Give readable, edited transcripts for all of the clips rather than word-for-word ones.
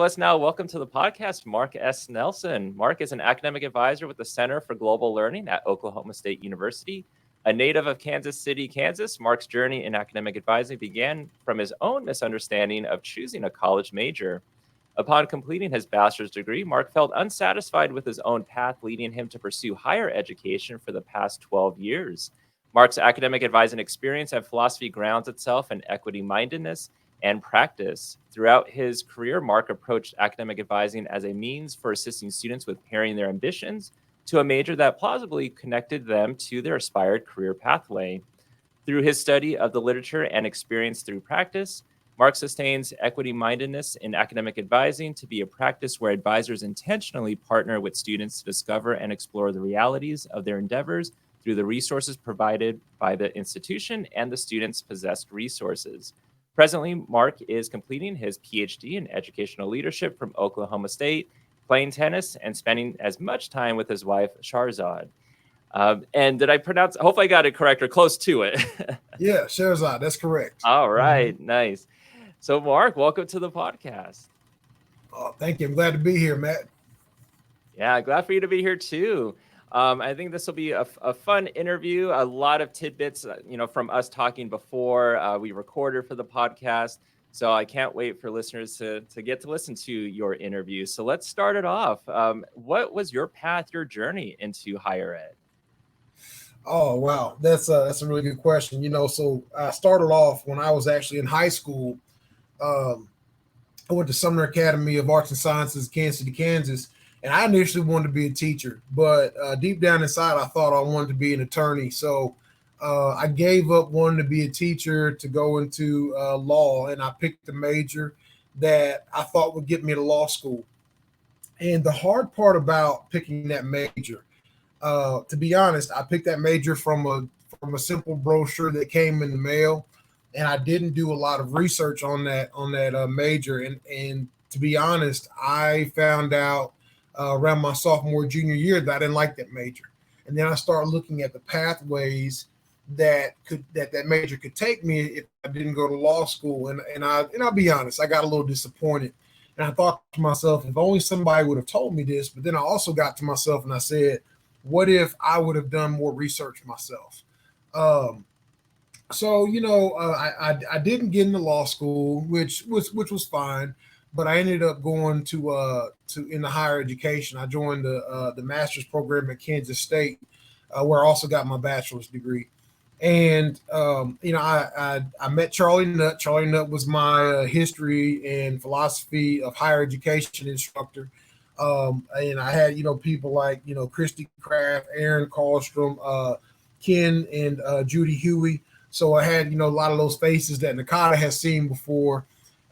us now. Welcome to the podcast, Mark S. Nelson. Mark is an academic advisor with the Center for Global Learning at Oklahoma State University. A native of Kansas City, Kansas, Mark's journey in academic advising began from his own misunderstanding of choosing a college major. Upon completing his bachelor's degree, Mark felt unsatisfied with his own path, leading him to pursue higher education for the past 12 years. Mark's academic advising experience and philosophy grounds itself in equity mindedness and practice. Throughout his career, Mark approached academic advising as a means for assisting students with pairing their ambitions to a major that plausibly connected them to their aspired career pathway. Through his study of the literature and experience through practice, Mark sustains equity mindedness in academic advising to be a practice where advisors intentionally partner with students to discover and explore the realities of their endeavors through the resources provided by the institution and the students' possessed resources. Presently, Mark is completing his PhD in educational leadership from Oklahoma State, playing tennis, and spending as much time with his wife, Sharzad. And did I pronounce? Hopefully, I got it correct or close to it. Yeah, Sharzad, that's correct. All right, nice. So, Mark, welcome to the podcast. Thank you. I'm glad to be here, Matt. Yeah, glad for you to be here too. I think this will be a fun interview. A lot of tidbits, from us talking before we recorded for the podcast. So I can't wait for listeners to get to listen to your interview. So let's start it off. What was your path, your journey into higher ed? Oh, wow. That's a really good question. So I started off when I was actually in high school. Um, I went to Sumner Academy of Arts and Sciences, Kansas City, Kansas, and I initially wanted to be a teacher, but deep down inside, I thought I wanted to be an attorney. So I gave up wanting to be a teacher to go into law, and I picked a major that I thought would get me to law school. And the hard part about picking that major, to be honest, I picked that major from a simple brochure that came in the mail, and I didn't do a lot of research on that major. And to be honest, I found out around my sophomore junior year that I didn't like that major, and then I started looking at the pathways that major could take me if I didn't go to law school. And I'll be honest, I got a little disappointed. And I thought to myself, if only somebody would have told me this. But then I also got to myself and I said, what if I would have done more research myself? Um, I didn't get into law school, which was fine, but I ended up going to in the higher education. I joined the master's program at Kansas State, where I also got my bachelor's degree. And I met Charlie Nutt. Charlie Nutt was my history and philosophy of higher education instructor. And I had people like Christy Kraft, Aaron Karlstrom, Ken, and Judy Huey. So I had a lot of those faces that Nakata has seen before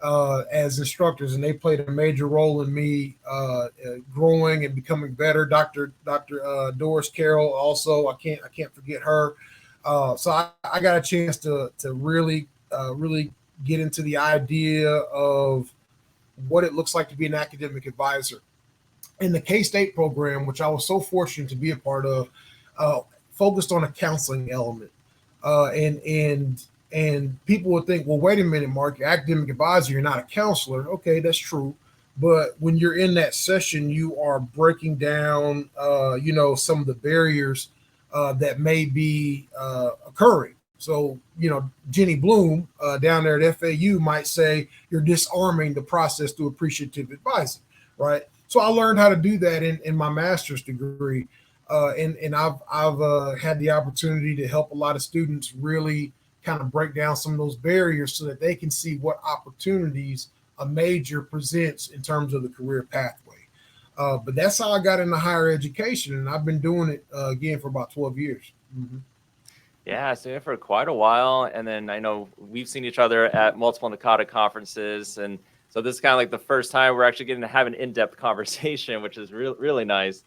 as instructors, and they played a major role in me growing and becoming better. Doctor Doris Carroll also, I can't forget her. So I got a chance to really get into the idea of what it looks like to be an academic advisor. In the K State program, which I was so fortunate to be a part of, uh, focused on a counseling element. And people would think, well, wait a minute, Mark, you're academic advisor, you're not a counselor. Okay, that's true. But when you're in that session, you are breaking down, some of the barriers that may be occurring. So, Jenny Bloom down there at FAU might say you're disarming the process through appreciative advising, right? So I learned how to do that in my master's degree, and I've had the opportunity to help a lot of students really kind of break down some of those barriers so that they can see what opportunities a major presents in terms of the career pathway. But that's how I got into higher education, and I've been doing it again for about 12 years. Mm-hmm. Yeah, so for quite a while, and then I know we've seen each other at multiple Nakata conferences, and so this is kind of like the first time we're actually getting to have an in-depth conversation, which is really nice.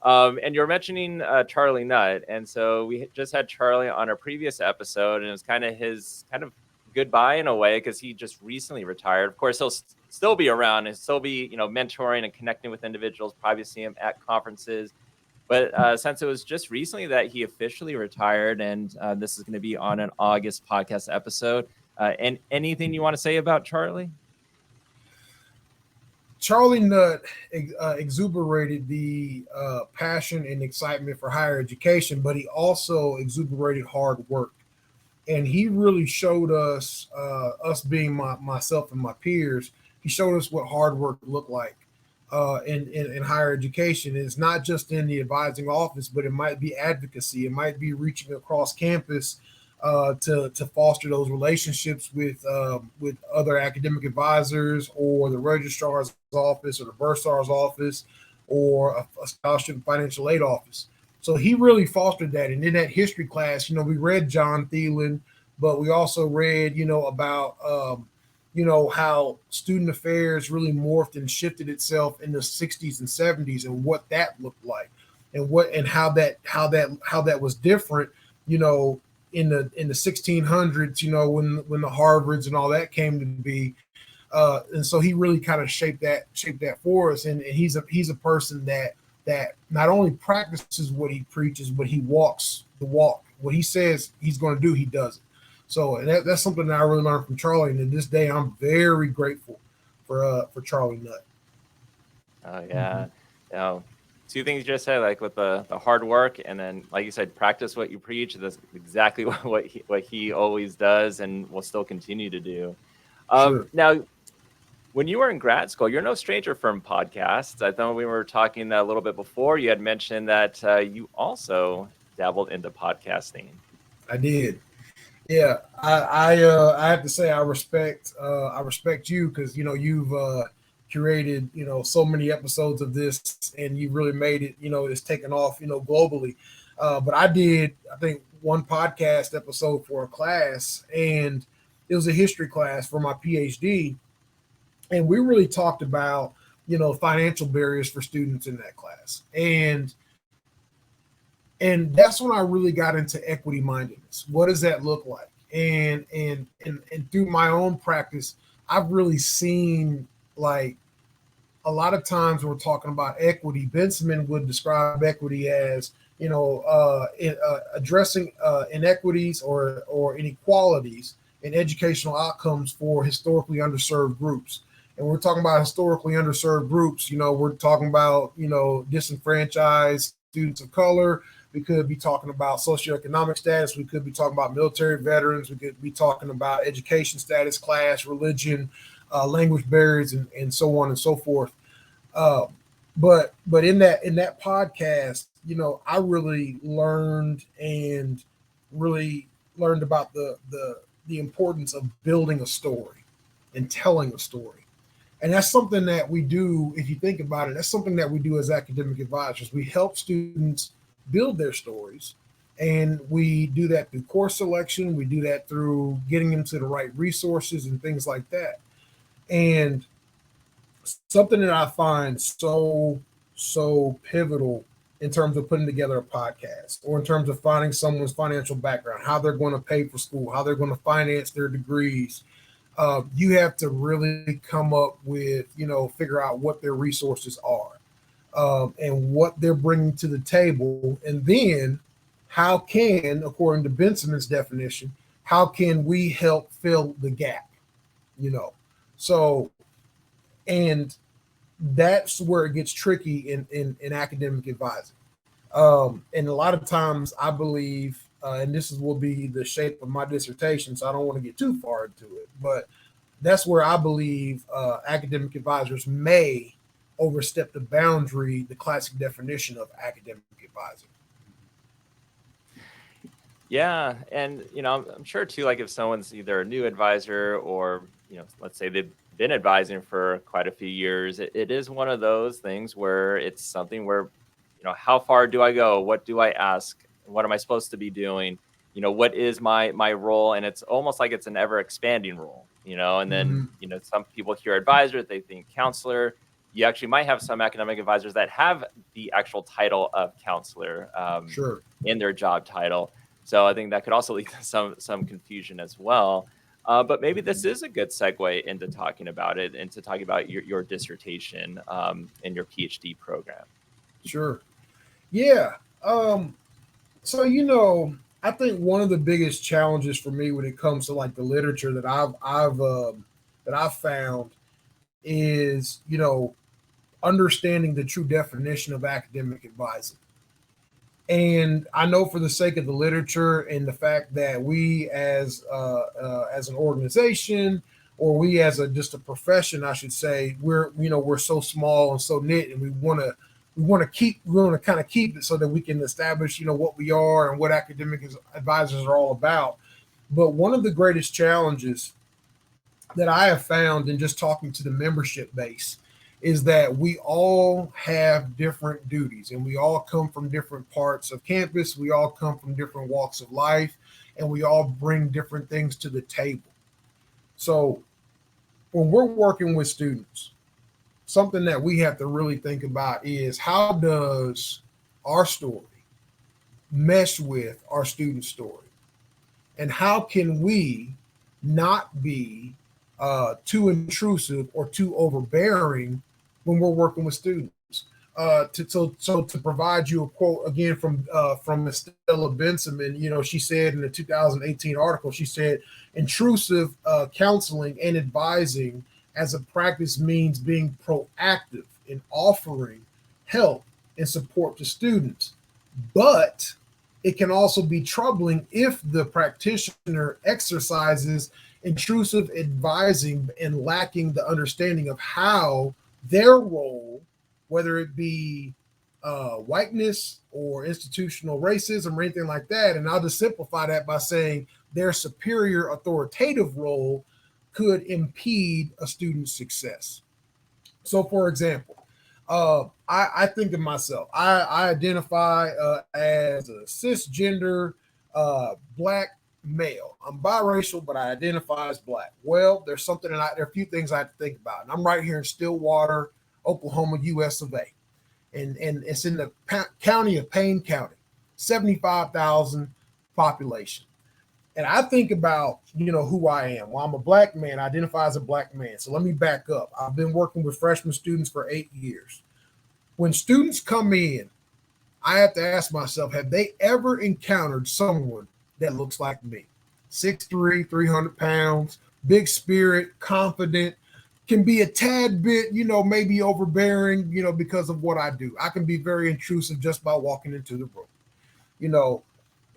And you're mentioning Charlie Nutt, and so we just had Charlie on our previous episode, and it was kind of his kind of goodbye in a way because he just recently retired. Of course, he'll still be around and still be mentoring and connecting with individuals. Probably see him at conferences, but since it was just recently that he officially retired, and this is going to be on an August podcast episode, and anything you want to say about Charlie? Charlie Nutt exuberated the passion and excitement for higher education, but he also exuberated hard work. And he really showed us, us being myself and my peers, he showed us what hard work looked like in higher education. It's not just in the advising office, but it might be advocacy. It might be reaching across campus to foster those relationships with other academic advisors or the registrar's office or the bursar's office or a scholarship and financial aid office. So he really fostered that. And in that history class, we read John Thielen, but we also read, about how student affairs really morphed and shifted itself in the 60s and 70s and what that looked like and how that was different, in the 1600s, when the Harvards and all that came to be. And so he really kind of shaped that for us. And he's a person that not only practices what he preaches, but he walks the walk. What he says he's going to do, he does it. So that's something that I really learned from Charlie. And to this day, I'm very grateful for Charlie Nutt. Oh yeah. Two things you just said, like with the hard work, and then like you said, practice what you preach. That's exactly what he always does and will still continue to do. Sure. Now, when you were in grad school, you're no stranger from podcasts. I thought we were talking a little bit before. You had mentioned that you also dabbled into podcasting. I did. Yeah, I have to say I respect you because you've curated so many episodes of this and you really made it it's taken off globally. But I think one podcast episode for a class, and it was a history class for my PhD, and we really talked about financial barriers for students in that class, and that's when I really got into equity mindedness. What does that look like? And through my own practice, I've really seen, like, a lot of times when we're talking about equity, Benjamin would describe equity as addressing inequities or inequalities in educational outcomes for historically underserved groups. And we're talking about historically underserved groups. We're talking about disenfranchised students of color. We could be talking about socioeconomic status. We could be talking about military veterans. We could be talking about education status, class, religion, language barriers, and so on and so forth. But in that podcast, I really learned about the importance of building a story and telling a story. And that's something that we do. If you think about it, that's something that we do as academic advisors. We help students build their stories, and we do that through course selection. We do that through getting them to the right resources and things like that. And something that I find so pivotal in terms of putting together a podcast, or in terms of finding someone's financial background, how they're going to pay for school, how they're going to finance their degrees, you have to really come up with, figure out what their resources are, and what they're bringing to the table. And then how can, according to Benson's definition, how can we help fill the gap? So, and that's where it gets tricky in academic advising. And a lot of times I believe, and will be the shape of my dissertation, so I don't want to get too far into it, but that's where I believe academic advisors may overstep the boundary, the classic definition of academic advising. Yeah, and I'm sure too, like if someone's either a new advisor or let's say they've been advising for quite a few years, it is one of those things where it's something where how far do I go? What do I ask? What am I supposed to be doing? What is my role? And it's almost like it's an ever expanding role, and then some people hear advisor, they think counselor. You actually might have some academic advisors that have the actual title of counselor Sure. in their job title. So I think that could also lead to some confusion as well. But maybe this is a good segue into talking about it, and to talking about your dissertation and your PhD program. Sure. Yeah. So I think one of the biggest challenges for me when it comes to like the literature that I've found is, understanding the true definition of academic advising. And I know for the sake of the literature and the fact that we as an organization, or we as just a profession, I should say, we're so small and so knit, and we want to kind of keep it so that we can establish what we are and what academic advisors are all about. But one of the greatest challenges that I have found in just talking to the membership base is that we all have different duties, and we all come from different parts of campus. We all come from different walks of life, and we all bring different things to the table. So when we're working with students, something that we have to really think about is, how does our story mesh with our student story? And how can we not be too intrusive or too overbearing when we're working with students? To provide you a quote again from Estella Benjamin, she said in the 2018 article, she said, intrusive counseling and advising as a practice means being proactive in offering help and support to students, but it can also be troubling if the practitioner exercises intrusive advising and lacking the understanding of how their role, whether it be whiteness or institutional racism or anything like that. And I'll just simplify that by saying their superior authoritative role could impede a student's success. So, for example, I think of myself. I identify as a cisgender black male. I'm biracial, but I identify as black. Well, there are a few things I have to think about. And I'm right here in Stillwater, Oklahoma, U.S. of A. And it's in the county of Payne County, 75,000 population. And I think about, who I am. Well, I'm a black man, I identify as a black man. So let me back up. I've been working with freshman students for 8 years. When students come in, I have to ask myself, have they ever encountered someone that looks like me? 6'3", 300 pounds, big spirit, confident, can be a tad bit, maybe overbearing, because of what I do. I can be very intrusive just by walking into the room.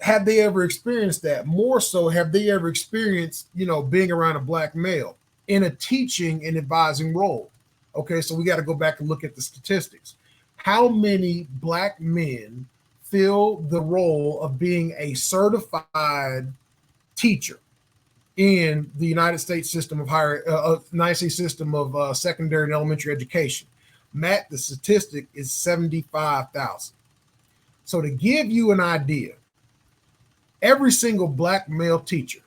Have they ever experienced that? More so, have they ever experienced, being around a black male in a teaching and advising role? Okay, so we got to go back and look at the statistics. How many black men fill the role of being a certified teacher in the United States system of secondary and elementary education? Matt, the statistic is 75,000. So to give you an idea, every single black male teacher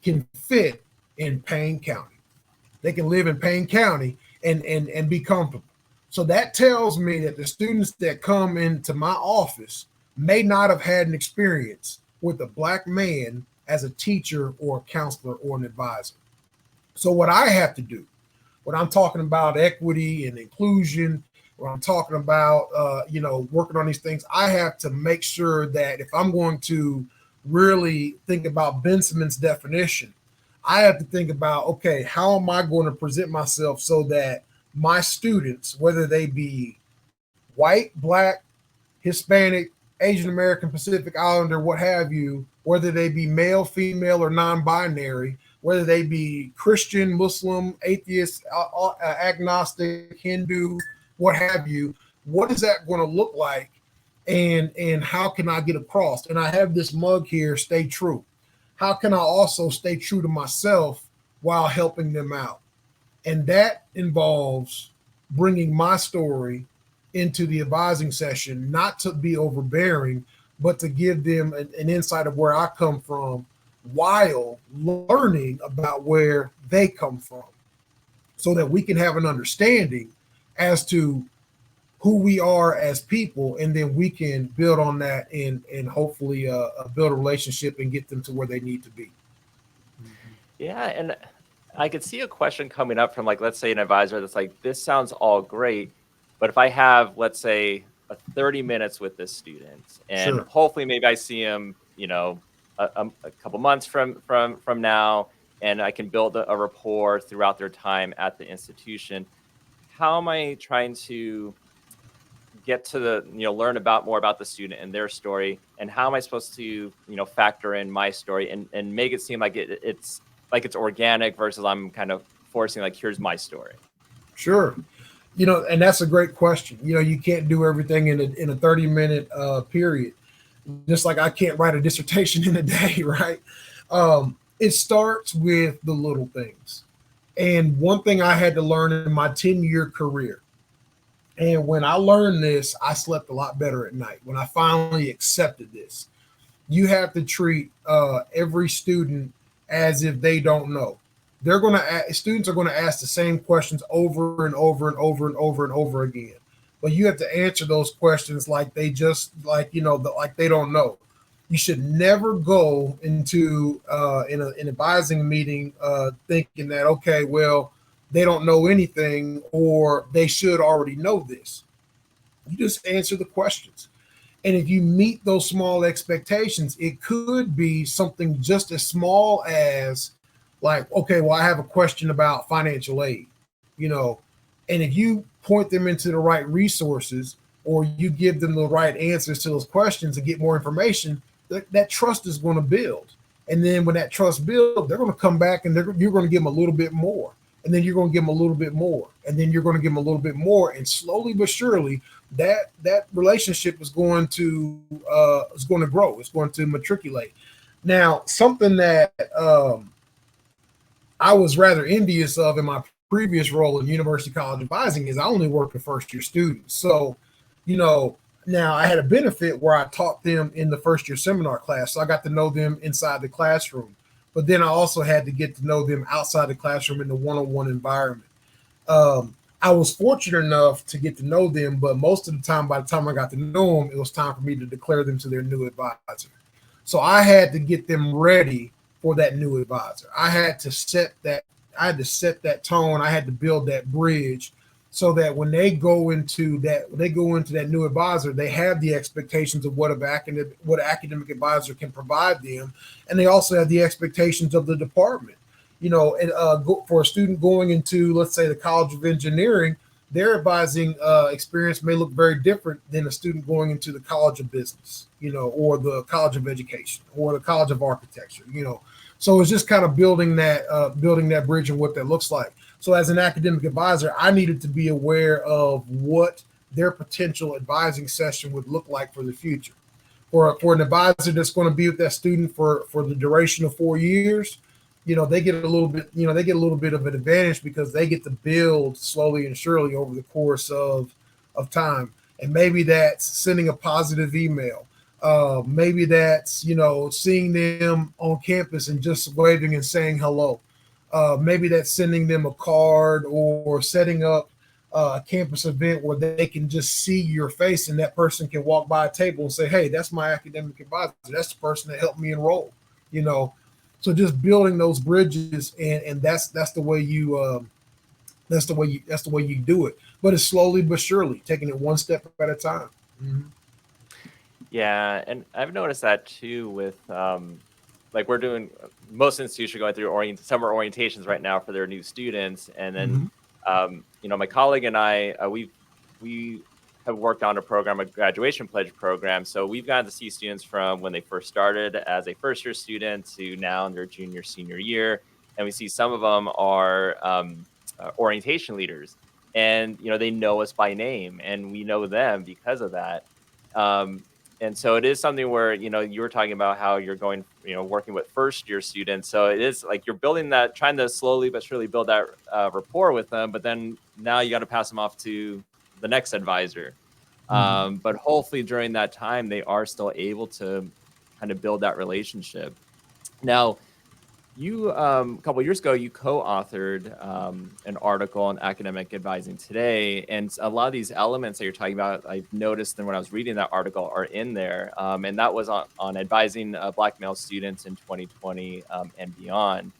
can fit in Payne County. They can live in Payne County and be comfortable. So that tells me that the students that come into my office may not have had an experience with a black man as a teacher or a counselor or an advisor. So what I have to do, when I'm talking about equity and inclusion, when I'm talking about, working on these things, I have to make sure that if I'm going to really think about Benjamin's definition, I have to think about, okay, how am I going to present myself so that my students, whether they be white, black, Hispanic, Asian American, Pacific Islander, what have you, whether they be male, female, or non-binary, whether they be Christian, Muslim, atheist, agnostic, Hindu, what have you, what is that going to look like? And how can I get across? And I have this mug here, stay true. How can I also stay true to myself while helping them out? And that involves bringing my story into the advising session, not to be overbearing, but to give them an insight of where I come from while learning about where they come from, so that we can have an understanding as to who we are as people, and then we can build on that and hopefully build a relationship and get them to where they need to be. Yeah, and I could see a question coming up from, like, let's say an advisor that's like, this sounds all great, but if I have, let's say, 30 minutes with this student, and Sure. hopefully maybe I see him, a couple months from now, and I can build a rapport throughout their time at the institution. How am I trying to get to learn about more about the student and their story, and how am I supposed to, factor in my story and make it seem like it's organic versus I'm kind of forcing, like, here's my story. Sure. And that's a great question. You can't do everything in a 30-minute period. Just like I can't write a dissertation in a day, right? It starts with the little things. And one thing I had to learn in my 10-year career, and when I learned this, I slept a lot better at night. When I finally accepted this, you have to treat every student as if they don't know. Students are going to ask the same questions over and over and over and over and over again, but you have to answer those questions like they just like they don't know. You should never go into an advising meeting thinking that, okay, well, they don't know anything or they should already know this. You just answer the questions. And if you meet those small expectations, it could be something just as small as, like, okay, well, I have a question about financial aid, and if you point them into the right resources or you give them the right answers to those questions and get more information, that trust is going to build. And then when that trust builds, they're going to come back and you're going to give them a little bit more. And then you're going to give them a little bit more. And then you're going to give them a little bit more. And slowly but surely, that relationship is going to grow. It's going to matriculate. Now, something that I was rather envious of in my previous role in University College Advising is I only worked with first year students. So, now I had a benefit where I taught them in the first year seminar class. So I got to know them inside the classroom. But then I also had to get to know them outside the classroom in the one-on-one environment. I was fortunate enough to get to know them, but most of the time, by the time I got to know them, it was time for me to declare them to their new advisor. So I had to get them ready for that new advisor. I had to set that tone. I had to build that bridge so that when they go into that new advisor, they have the expectations of what academic advisor can provide them, and they also have the expectations of the department. And for a student going into, let's say, the College of Engineering, their advising experience may look very different than a student going into the College of Business, or the College of Education, or the College of Architecture. So it's just kind of building that bridge and what that looks like. So as an academic advisor, I needed to be aware of what their potential advising session would look like for the future. For an advisor that's going to be with that student for the duration of 4 years, they get a little bit of an advantage because they get to build slowly and surely over the course of time. And maybe that's sending a positive email. Maybe that's, seeing them on campus and just waving and saying hello. Maybe that's sending them a card or setting up a campus event where they can just see your face and that person can walk by a table and say, hey, that's my academic advisor. That's the person that helped me enroll, So just building those bridges, and that's the way you do it. But it's slowly but surely, taking it one step at a time. Mm-hmm. Yeah, and I've noticed that too with like we're doing most institutions are going through summer orientations right now for their new students, and then my colleague and I we have worked on a graduation pledge program. So we've gotten to see students from when they first started as a first year student to now in their junior, senior year. And we see some of them are orientation leaders, and, they know us by name and we know them because of that. And so it is something where, you were talking about how you're going, working with first year students. So it is like you're building that, trying to slowly but surely build that rapport with them. But then now you got to pass them off to the next advisor. But hopefully during that time, they are still able to kind of build that relationship. Now, you a couple of years ago, you co-authored an article on academic advising today, and a lot of these elements that you're talking about, I've noticed, and when I was reading that article, are in there, and that was on advising Black male students in 2020 and beyond.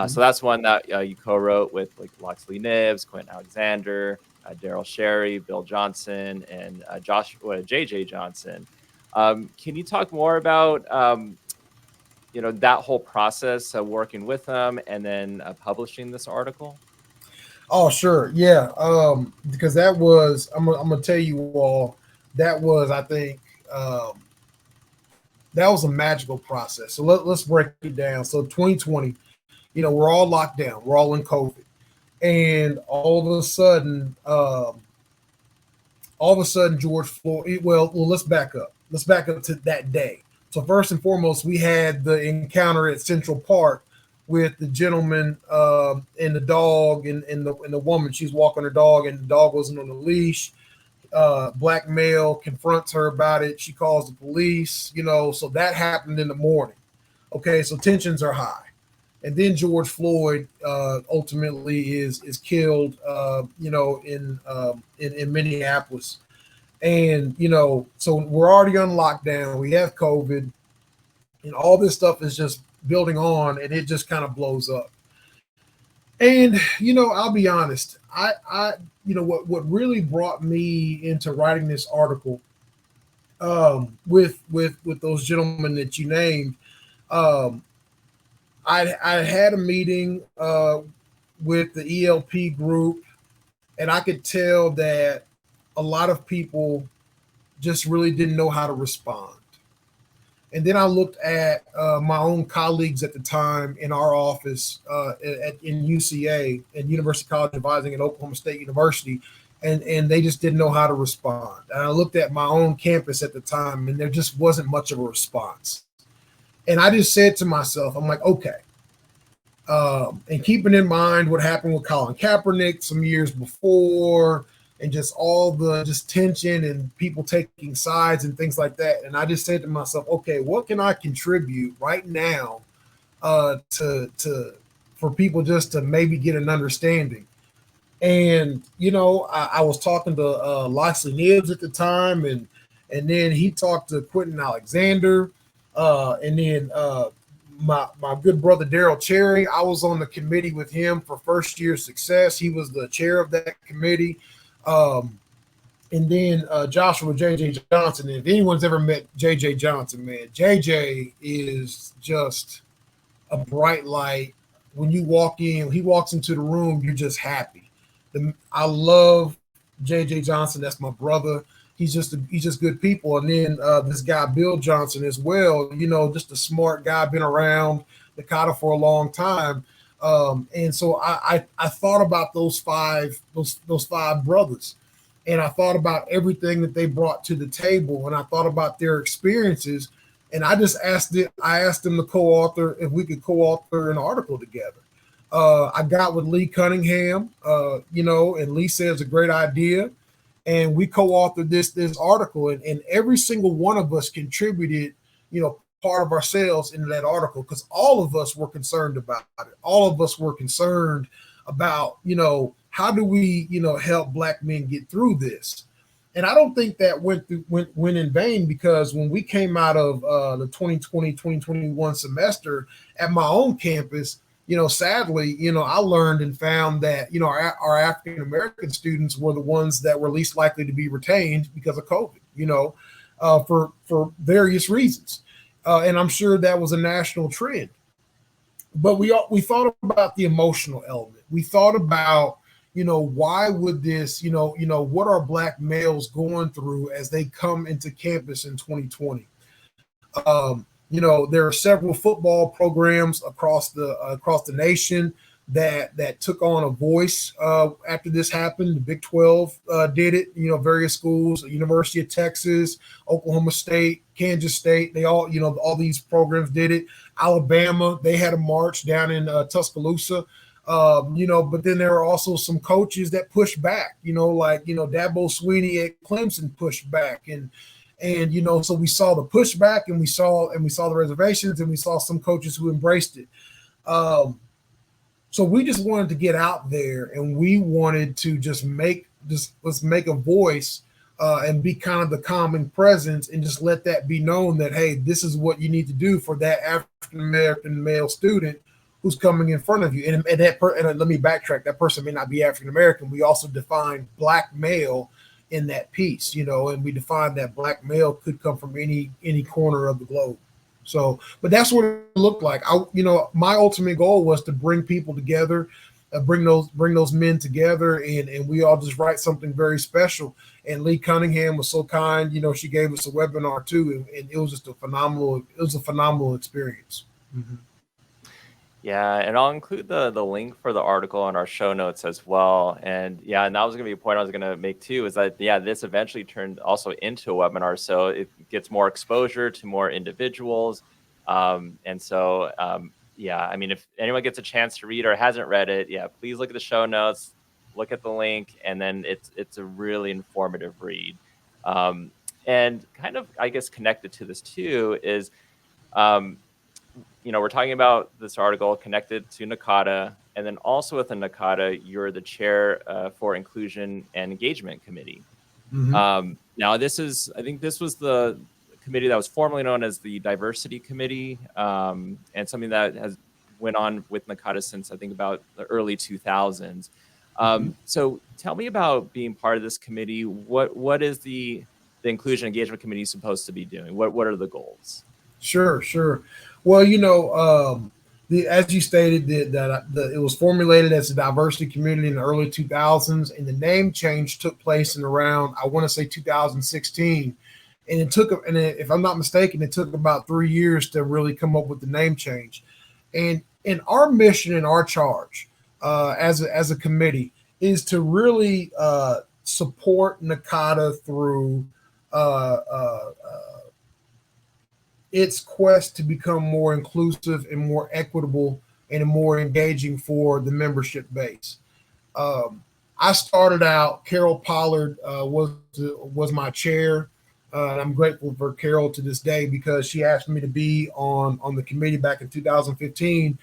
So that's one that you co-wrote with like Loxley Nibbs, Quentin Alexander, Daryl Sherry, Bill Johnson, and JJ Johnson. Can you talk more about that whole process of working with them and then publishing this article? Oh, sure. Yeah. Because that was, I'm gonna tell you all, that was, I think, um, that was a magical process. So let's break it down. So 2020, we're all locked down. We're all in COVID. And all of a sudden, George Floyd, well, let's back up. Let's back up to that day. So first and foremost, we had the encounter at Central Park with the gentleman and the dog and the woman. She's walking her dog, and the dog wasn't on the leash. Black male confronts her about it. She calls the police. So that happened in the morning. Okay, so tensions are high, and then George Floyd ultimately is killed. In Minneapolis, and so we're already on lockdown. We have COVID, and all this stuff is just building on, and it just kind of blows up. And I'll be honest. What really brought me into writing this article, with those gentlemen that you named. Um, I had a meeting with the ELP group, and I could tell that a lot of people just really didn't know how to respond. And then I looked at my own colleagues at the time in our office in UCA and University College Advising at Oklahoma State University, and they just didn't know how to respond. And I looked at my own campus at the time, and there just wasn't much of a response. And I just said to myself, I'm like, okay. And keeping in mind what happened with Colin Kaepernick some years before, and just all the just tension and people taking sides and things like that. And I just said to myself, okay, what can I contribute right now to for people just to maybe get an understanding? And I was talking to Loxley Nibbs at the time, and then he talked to Quentin Alexander, and then my good brother Daryl Cherry. I was on the committee with him for first year success. He was the chair of that committee. And then Joshua J.J. Johnson. And if anyone's ever met J.J. Johnson, man, J.J. is just a bright light. When you walk in, he walks into the room, you're just happy. I love J.J. Johnson. That's my brother. He's just good people. And then this guy Bill Johnson as well. Just a smart guy, been around the Nakata for a long time. And so I thought about those five brothers, and I thought about everything that they brought to the table, and I thought about their experiences, and I asked them to co-author, if we could co-author an article together. I got with Lee Cunningham, and Lee said it's a great idea, and we co-authored this article, and every single one of us contributed, part of ourselves into that article, because all of us were concerned about it. All of us were concerned about, how do we, help Black men get through this? And I don't think that went in vain, because when we came out of the 2020-2021 semester at my own campus, sadly, I learned and found that, our African American students were the ones that were least likely to be retained because of COVID, for various reasons. And I'm sure that was a national trend. But we thought about the emotional element. We thought about, why would this, what are Black males going through as they come into campus in 2020? There are several football programs across the nation that took on a voice after this happened. The Big 12 did it. Various schools, University of Texas, Oklahoma State, Kansas State, they all, all these programs did it. Alabama, they had a march down in Tuscaloosa. But then there are also some coaches that pushed back. Like Dabo Swinney at Clemson pushed back, and so we saw the pushback, and we saw the reservations, and we saw some coaches who embraced it. So we just wanted to get out there, and we wanted to let's make a voice and be kind of the calming presence, and just let that be known that, hey, this is what you need to do for that African American male student who's coming in front of you. And let me backtrack. That person may not be African American. We also define Black male in that piece, and we define that Black male could come from any corner of the globe. So, but that's what it looked like. My ultimate goal was to bring people together, bring those men together, and we all just write something very special. And Lee Cunningham was so kind. She gave us a webinar too, and it was just a phenomenal experience. Mm-hmm. Yeah, and I'll include the link for the article in our show notes as well. And yeah, and that was gonna be a point I was gonna make too, is that yeah, this eventually turned also into a webinar, so it gets more exposure to more individuals. Yeah, I mean, if anyone gets a chance to read or hasn't read it, yeah, please look at the show notes, look at the link, and then it's a really informative read. Um, and kind of, I guess, connected to this too is um, we're talking about this article connected to NACADA, and then also within NACADA, you're the chair for Inclusion and Engagement Committee. Mm-hmm. Now, I think this was the committee that was formerly known as the Diversity Committee, and something that has went on with NACADA since I think about the early 2000s. So tell me about being part of this committee. What is the Inclusion Engagement Committee supposed to be doing? What are the goals? Sure. Well, as you stated, it was formulated as a diversity community in the early 2000s, and the name change took place in around, I want to say, 2016. And if I'm not mistaken, it took about 3 years to really come up with the name change. And our mission and our charge as a committee is to really support NACADA through uh, uh, its quest to become more inclusive and more equitable and more engaging for the membership base. Um, I started out. Carol Pollard was my chair, and I'm grateful for Carol to this day because she asked me to be on the committee back in 2015.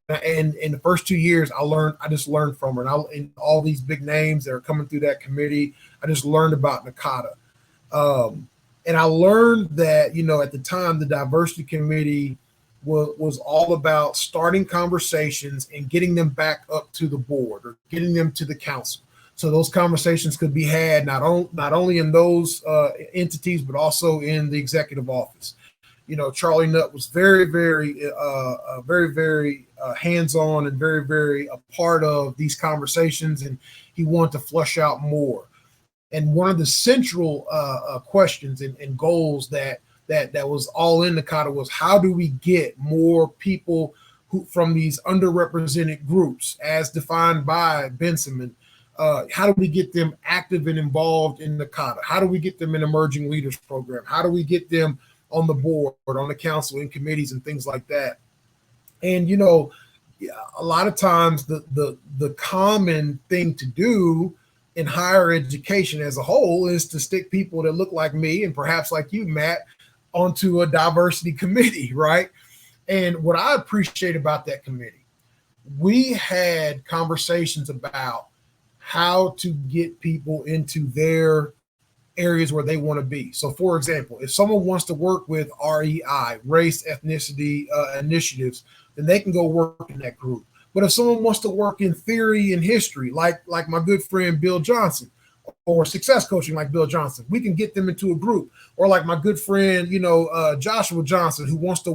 And in the first 2 years, I just learned from her, and all these big names that are coming through that committee. I just learned about NACADA. Um, and I learned that, at the time, the diversity committee was all about starting conversations and getting them back up to the board or getting them to the council. So those conversations could be had not only in those entities, but also in the executive office. Charlie Nutt was very hands-on and very, very a part of these conversations, and he wanted to flush out more. And one of the central questions and goals that was all in NACADA was, how do we get more people from these underrepresented groups, as defined by Benson? How do we get them active and involved in NACADA? How do we get them in emerging leaders program? How do we get them on the board, on the council, in committees and things like that? And a lot of times the common thing to do in higher education as a whole is to stick people that look like me and perhaps like you, Matt, onto a diversity committee, right? And what I appreciate about that committee, we had conversations about how to get people into their areas where they want to be. So, for example, if someone wants to work with REI, race, ethnicity initiatives, then they can go work in that group. But if someone wants to work in theory and history, like my good friend Bill Johnson, or success coaching like Bill Johnson, we can get them into a group. Or like my good friend, Joshua Johnson, who works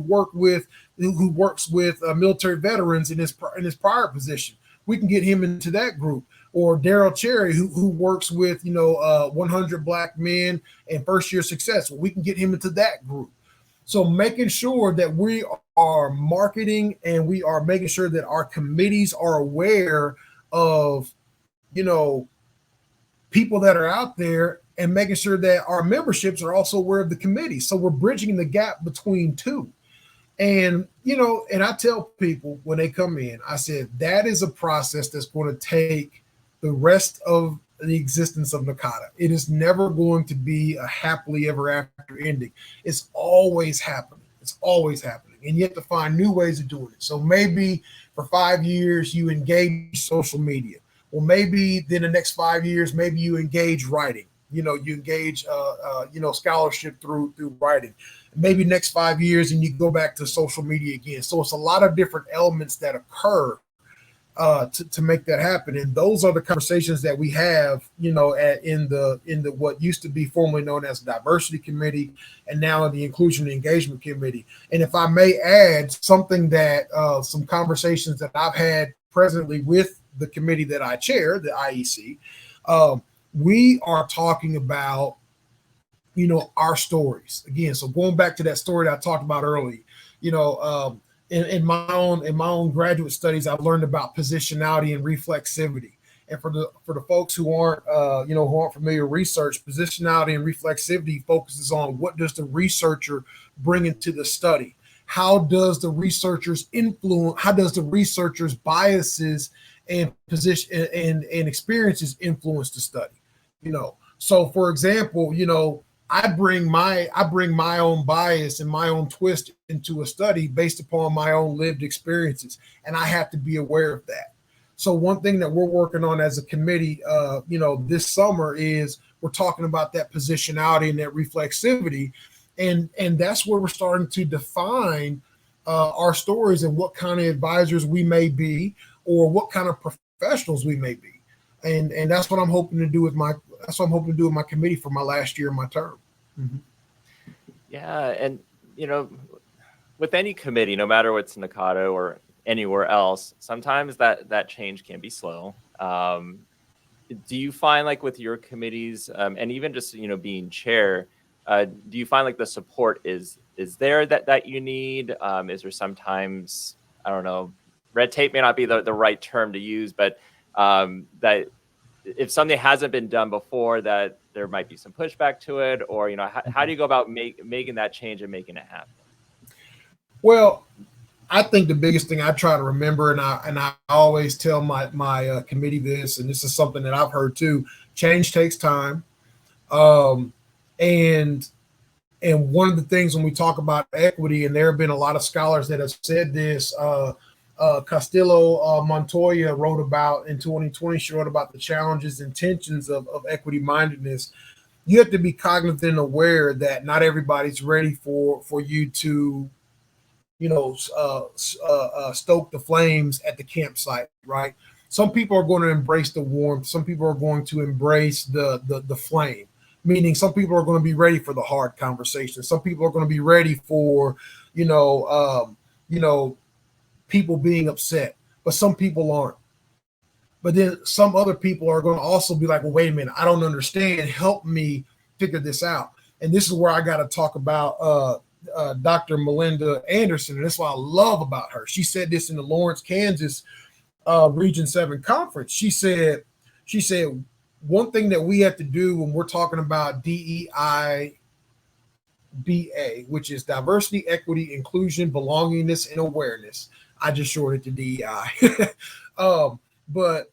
with military veterans in his prior position, we can get him into that group. Or Daryl Cherry, who works with 100 Black men and first year success, we can get him into that group. So making sure that we are marketing and we are making sure that our committees are aware of, people that are out there, and making sure that our memberships are also aware of the committee. So we're bridging the gap between two. And, and I tell people when they come in, I said, that is a process that's going to take the rest of the existence of NACADA. It is never going to be a happily ever after ending. It's always happening. It's always happening. And you have to find new ways of doing it. So maybe for 5 years, you engage social media. Well, maybe then the next 5 years, maybe you engage writing. You engage, scholarship through writing. Maybe next 5 years, and you go back to social media again. So it's a lot of different elements that occur. to make that happen. And those are the conversations that we have, in the what used to be formerly known as the diversity committee, and now the inclusion and engagement committee. And if I may add something that some conversations that I've had presently with the committee that I chair, the IEC, we are talking about, our stories again. So going back to that story that I talked about earlier, in my own graduate studies, I've learned about positionality and reflexivity. And for the folks who aren't familiar with research, positionality and reflexivity focuses on what does the researcher bring into the study. How does the researcher's influence? How does the researcher's biases and position and experiences influence the study? So for example, I bring my own bias and my own twist into a study based upon my own lived experiences, and I have to be aware of that. So one thing that we're working on as a committee, this summer is we're talking about that positionality and that reflexivity, and that's where we're starting to define our stories and what kind of advisors we may be, or what kind of professionals we may be, and that's what I'm hoping to do with my committee for my last year of my term. Mm-hmm. Yeah, and with any committee, no matter what's NACADA or anywhere else, sometimes that change can be slow. Do you find, like with your committees, and even just being chair, do you find like the support is there that you need? Is there sometimes, I don't know, red tape may not be the right term to use, but that if something hasn't been done before, that there might be some pushback to it, or how do you go about making that change and making it happen? Well, I think the biggest thing I try to remember, and I always tell my committee this, and this is something that I've heard too: change takes time, and one of the things when we talk about equity, and there have been a lot of scholars that have said this. Castillo Montoya wrote about in 2020. She wrote about the challenges and tensions of equity mindedness. You have to be cognizant and aware that not everybody's ready for you to, stoke the flames at the campsite, right? Some people are going to embrace the warmth. Some people are going to embrace the flame. Meaning, some people are going to be ready for the hard conversation. Some people are going to be ready for, people being upset, but some people aren't. But then some other people are going to also be like, well, wait a minute, I don't understand. Help me figure this out. And this is where I got to talk about Dr. Melinda Anderson. And that's what I love about her. She said this in the Lawrence, Kansas Region 7 conference. She said, one thing that we have to do when we're talking about DEI, BA, which is diversity, equity, inclusion, belongingness, and awareness. I just shorted to DEI. But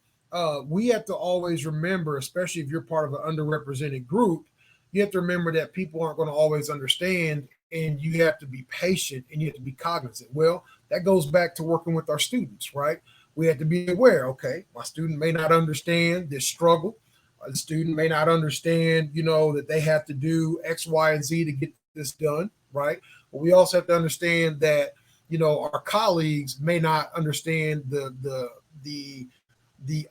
we have to always remember, especially if you're part of an underrepresented group, you have to remember that people aren't going to always understand, and you have to be patient and you have to be cognizant. Well, that goes back to working with our students, right? We have to be aware, okay, my student may not understand this struggle. The student may not understand, that they have to do X, Y, and Z to get this done, right? But we also have to understand that, our colleagues may not understand the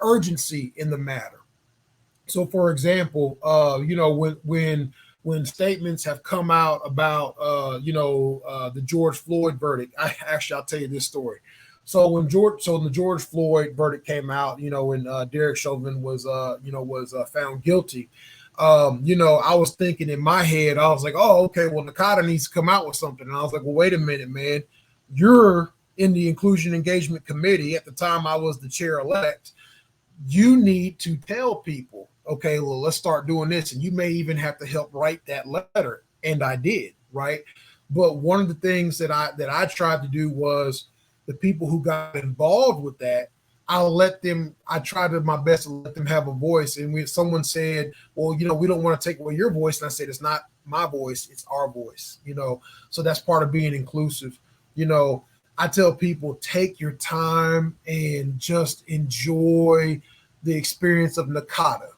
urgency in the matter. So, for example, when statements have come out about the George Floyd verdict, I'll tell you this story. So when the George Floyd verdict came out, and Derek Chauvin was found guilty, I was thinking in my head, I was like, oh, okay, well, NACADA needs to come out with something. And I was like, well, wait a minute, man. You're in the Inclusion Engagement Committee. At the time, I was the chair-elect. You need to tell people, okay, well, let's start doing this. And you may even have to help write that letter. And I did, right? But one of the things that I tried to do was the people who got involved with that, I tried my best to let them have a voice. And when someone said, well, we don't want to take away your voice. And I said, it's not my voice, it's our voice, so that's part of being inclusive. I tell people, take your time and just enjoy the experience of NACADA.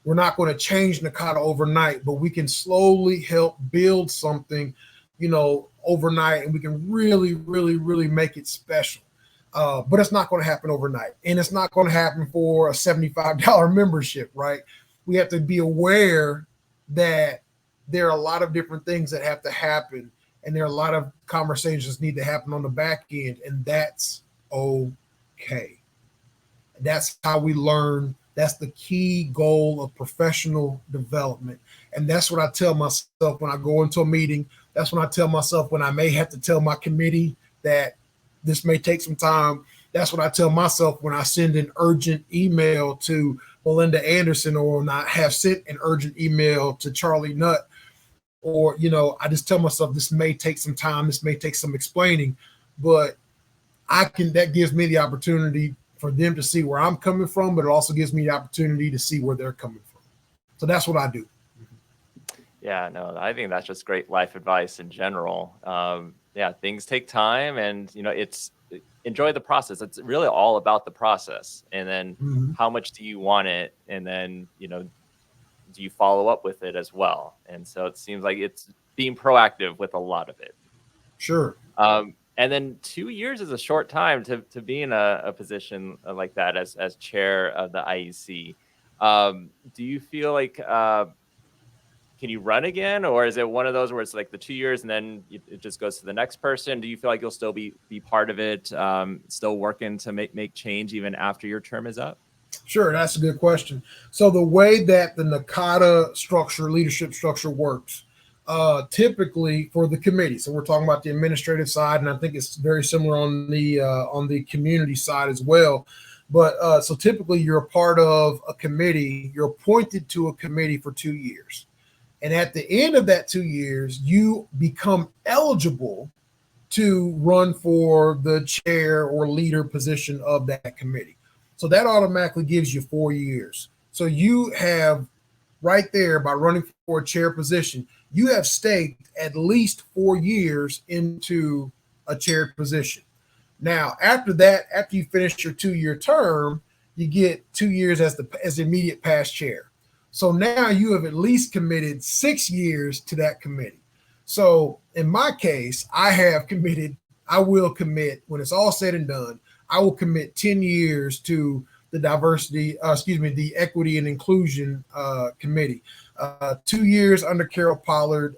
We're not going to change NACADA overnight, but we can slowly help build something, overnight, and we can really, really, really make it special. But it's not going to happen overnight, and it's not going to happen for a $75 membership, right? We have to be aware that there are a lot of different things that have to happen, and there are a lot of conversations need to happen on the back end, and that's okay. That's how we learn. That's the key goal of professional development. And that's what I tell myself when I go into a meeting. That's when I tell myself when I may have to tell my committee that this may take some time. That's what I tell myself when I send an urgent email to Melinda Anderson, or when I have sent an urgent email to Charlie Nutt, or, I just tell myself this may take some time. This may take some explaining, but that gives me the opportunity for them to see where I'm coming from, but it also gives me the opportunity to see where they're coming from. So that's what I do. Yeah, no, I think that's just great life advice in general. Yeah, things take time, and it's enjoy the process. It's really all about the process, and then how much do you want it, and then do you follow up with it as well? And so it seems like it's being proactive with a lot of it. Sure. And then 2 years is a short time to be in a position like that as chair of the IEC. Do you feel like can you run again, or is it one of those where it's like the 2 years and then it just goes to the next person? Do you feel like you'll still be part of it, still working to make change even after your term is up? Sure, that's a good question. So the way that the NACADA leadership structure works, typically for the committee. So we're talking about the administrative side, and I think it's very similar on the community side as well. But so typically you're a part of a committee. You're appointed to a committee for 2 years. And at the end of that 2 years, you become eligible to run for the chair or leader position of that committee. So that automatically gives you 4 years. So you have right there, by running for a chair position, you have staked at least 4 years into a chair position. Now, after that, after you finish your 2-year term, you get 2 years as the immediate past chair. So now you have at least committed 6 years to that committee. So in my case, I will commit, when it's all said and done, I will commit 10 years to the Equity and Inclusion Committee. 2 years under Carol Pollard,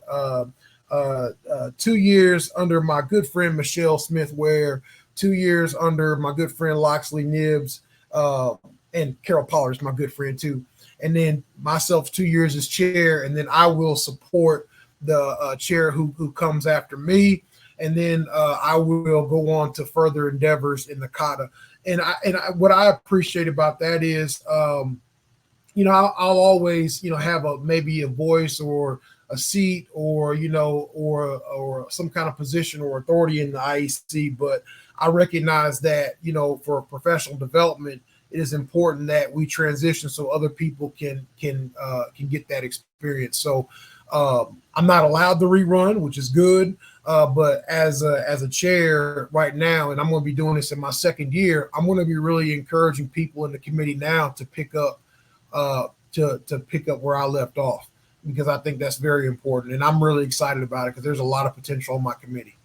2 years under my good friend Michelle Smith-Ware, 2 years under my good friend Loxley Nibbs, and Carol Pollard is my good friend too. And then myself 2 years as chair, and then I will support the chair who comes after me, and then I will go on to further endeavors in NACADA. And what I appreciate about that is, I'll always, have maybe a voice or a seat or some kind of position or authority in the IEC, but I recognize that for professional development, it is important that we transition so other people can get that experience. So I'm not allowed to rerun, which is good. But as a chair right now, and I'm going to be doing this in my second year, I'm going to be really encouraging people in the committee now to pick up where I left off, because I think that's very important, and I'm really excited about it because there's a lot of potential on my committee.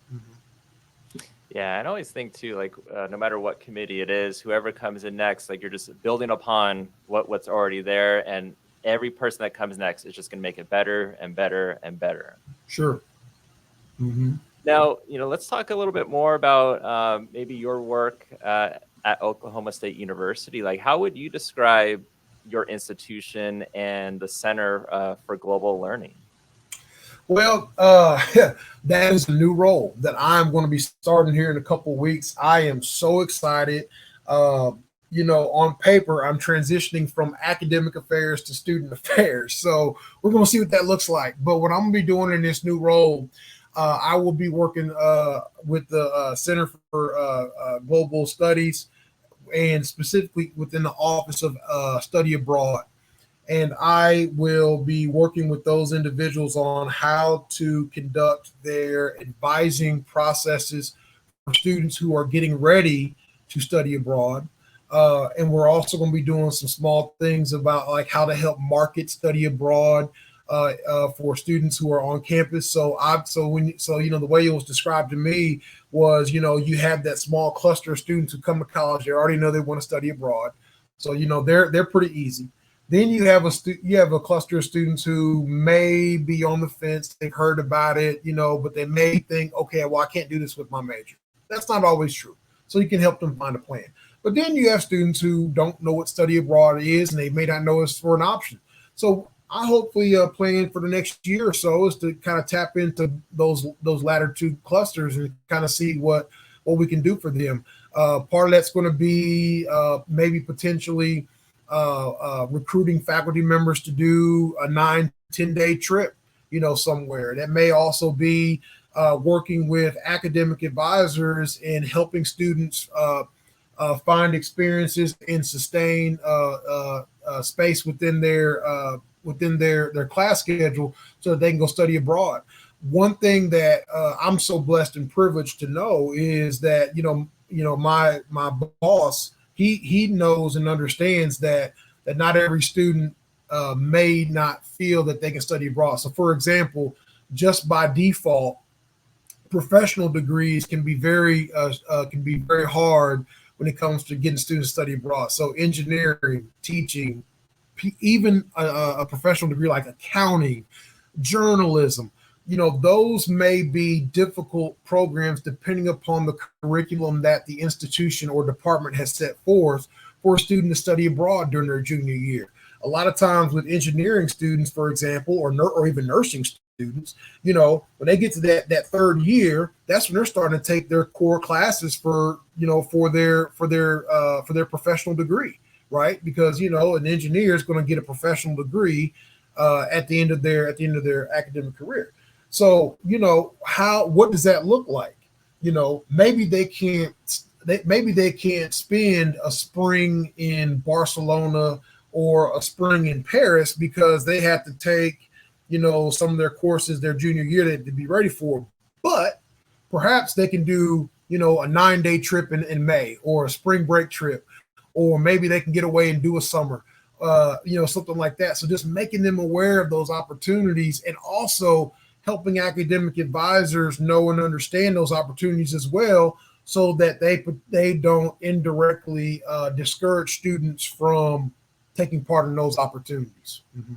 Yeah, I always think too, like no matter what committee it is, whoever comes in next, like you're just building upon what's already there, and every person that comes next is just going to make it better and better and better. Sure. Mm-hmm. Now, let's talk a little bit more about maybe your work at Oklahoma State University. Like, how would you describe your institution and the Center for Global Learning? Well, that is a new role that I'm going to be starting here in a couple of weeks. I am so excited. On paper, I'm transitioning from academic affairs to student affairs. So we're going to see what that looks like. But what I'm going to be doing in this new role, I will be working with the Center for Global Studies, and specifically within the Office of Study Abroad. And I will be working with those individuals on how to conduct their advising processes for students who are getting ready to study abroad. And we're also going to be doing some small things about like how to help market study abroad, for students who are on campus. The way it was described to me was, you have that small cluster of students who come to college. They already know they want to study abroad, so they're pretty easy. Then you have a cluster of students who may be on the fence. They've heard about it, but they may think, okay, well, I can't do this with my major. That's not always true. So you can help them find a plan. But then you have students who don't know what study abroad is, and they may not know it's for an option. So I hopefully plan for the next year or so is to kind of tap into those latter two clusters and kind of see what we can do for them. Part of that's going to be maybe potentially recruiting faculty members to do a 9-10 day trip, somewhere. That may also be working with academic advisors and helping students find experiences and sustain space within their class schedule so that they can go study abroad. One thing that I'm so blessed and privileged to know is that my boss, he knows and understands that not every student may not feel that they can study abroad. So, for example, just by default, professional degrees can be very hard when it comes to getting students to study abroad. So, engineering, teaching, even a professional degree like accounting, journalism, those may be difficult programs depending upon the curriculum that the institution or department has set forth for a student to study abroad during their junior year. A lot of times with engineering students, for example, or even nursing students, when they get to that third year, that's when they're starting to take their core classes for their professional degree, right? Because an engineer is going to get a professional degree at the end of their academic career. So, what does that look like? Maybe they can't spend a spring in Barcelona or a spring in Paris because they have to take, some of their courses their junior year to be ready for. But perhaps they can do, a 9-day trip in May, or a spring break trip, or maybe they can get away and do a summer, something like that. So just making them aware of those opportunities, and also helping academic advisors know and understand those opportunities as well, so that they don't indirectly discourage students from taking part in those opportunities. Mm-hmm.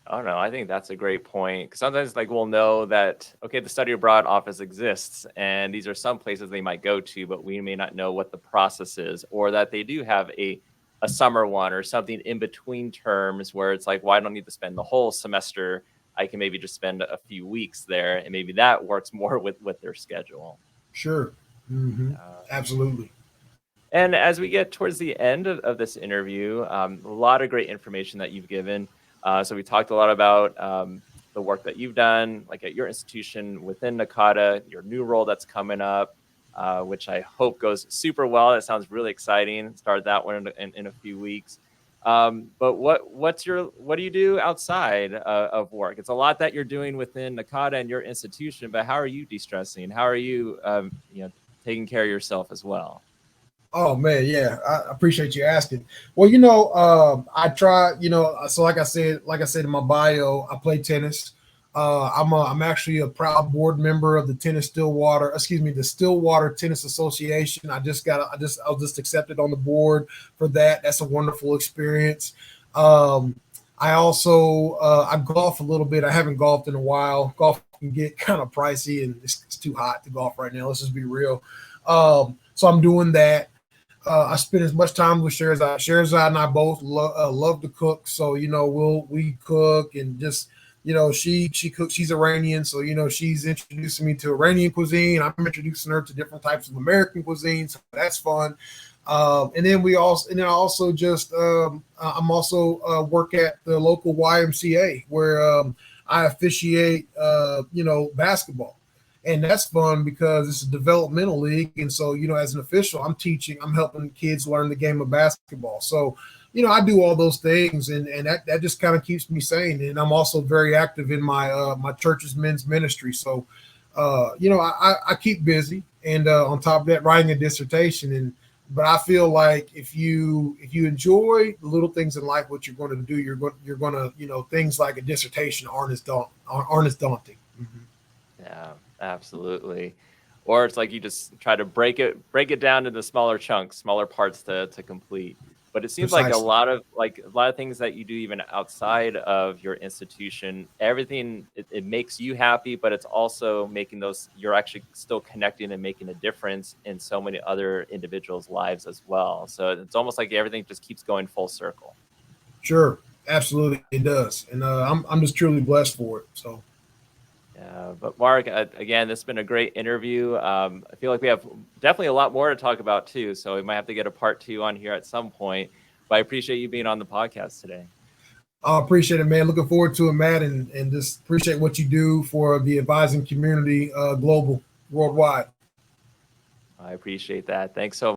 Oh no, I think that's a great point, because sometimes we'll know that, okay, the study abroad office exists and these are some places they might go to, but we may not know what the process is, or that they do have a summer one or something in between terms where it's like, well, I don't need to spend the whole semester. I can maybe just spend a few weeks there, and maybe that works more with their schedule. Sure. Mm-hmm. Absolutely. And as we get towards the end of this interview, a lot of great information that you've given. So we talked a lot about the work that you've done, like at your institution within NACADA, your new role that's coming up, which I hope goes super well. That sounds really exciting. Start that one in a few weeks. But what do you do outside of work? It's a lot that you're doing within NACADA and your institution, but how are you de-stressing? How are you, taking care of yourself as well? Oh man, yeah, I appreciate you asking. Well, I try, so like I said in my bio, I play tennis. I'm actually a proud board member of the the Stillwater Tennis Association. I was just accepted on the board for that. That's a wonderful experience. I also I golf a little bit. I haven't golfed in a while. Golf can get kind of pricey, and it's too hot to golf right now. Let's just be real. So I'm doing that. I spend as much time with Sherzad. Sherzad and I both love to cook, so we cook, and just she cooks. She's Iranian, so she's introducing me to Iranian cuisine. I'm introducing her to different types of American cuisine, so that's fun. And then I also just I'm also work at the local YMCA where I officiate basketball. And that's fun because it's a developmental league. And so, as an official, I'm helping kids learn the game of basketball. So, I do all those things, and that just kind of keeps me sane. And I'm also very active in my church's men's ministry. So, I keep busy. And on top of that, writing a dissertation. And but I feel like if you enjoy the little things in life, what you're going to do, you're going to, you know, things like a dissertation aren't as daunting. Mm-hmm. Yeah, absolutely. Or it's like you just try to break it down into smaller chunks, smaller parts to complete. But it seems like Precisely. a lot of things that you do even outside of your institution, everything it makes you happy, but it's also making those you're actually still connecting and making a difference in so many other individuals' lives as well. So it's almost like everything just keeps going full circle. Sure, absolutely, it does, and I'm just truly blessed for it. So Yeah, but Mark, again, this has been a great interview. I feel like we have definitely a lot more to talk about too, so we might have to get a part two on here at some point. But I appreciate you being on the podcast today. I appreciate it, man. Looking forward to it, Matt, and just appreciate what you do for the advising community, global, worldwide. I appreciate that. Thanks so